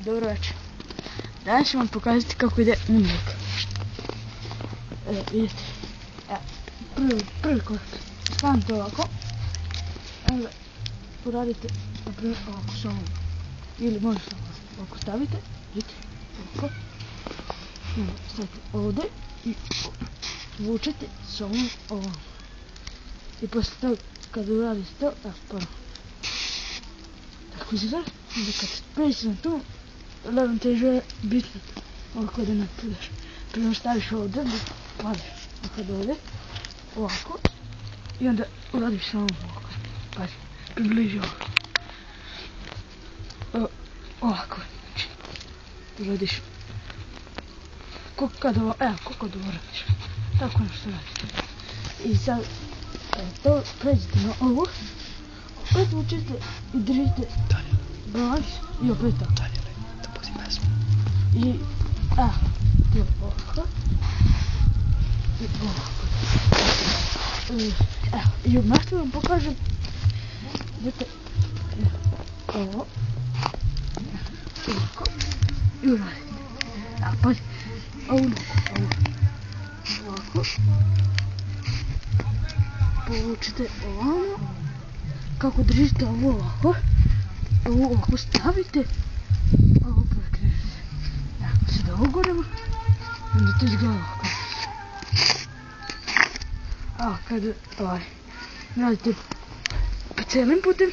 Dobro večer. Danas ću vam pokazati kako ide muzika. Vidite. Prvi korak. Stavite ovako. Onda uradite, naprimjer, ovako sa ovom. Ili možete ovako stavite. Vidite. Ovako. Onda stavite ovdje i vučete sa ovom. I posle toga kad uradite to, tako izgleda. Onda kad pređete na tu, ravnoteža je bitno. Ovako da napadaš. Prvo staviš ovdje, padaš nekad ovdje, ovako. I onda uradiš samo ovako. Pazi, približi ovako. Ovako, znači. Uradiš. Kako kad uradiš. Tako nešto radite. I sad, to pređete na ovo. Opet vučete i držite balans i opet tako. Da pusti pesmu. I, ovako. I ovako. I umjesto vam pokažem, vidite, ovo, ovako, i uradite. Pazi, ovako, povučite ovamo, kako držite ovo ovako, ovo ovako stavite, ovo prekrenete. Sada ovo goremo, onda to izgleda ovako. Kad radite po cijelim putem,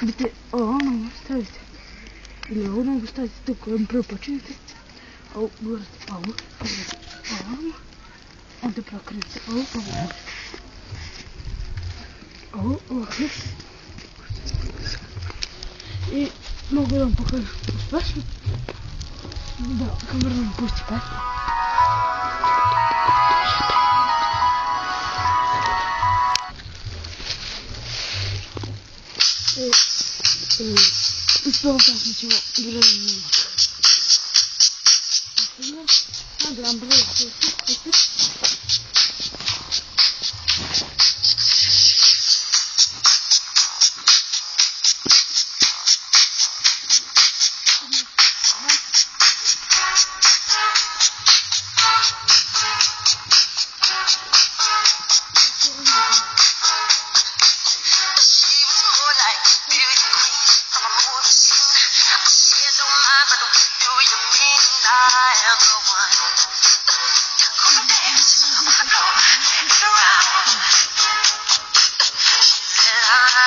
vidite ovo nogu stavite, ili ovu nogu stavite tu kojom prvo počinite, ovo gurate ovamo, onda prokrenete ovo ovako. I mogu da vam pokažem uz pesmu, da kamera vam pusti pesmu. Uz prvo pesmu ćemo gledati muzika. Onda vam broj pusti.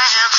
I am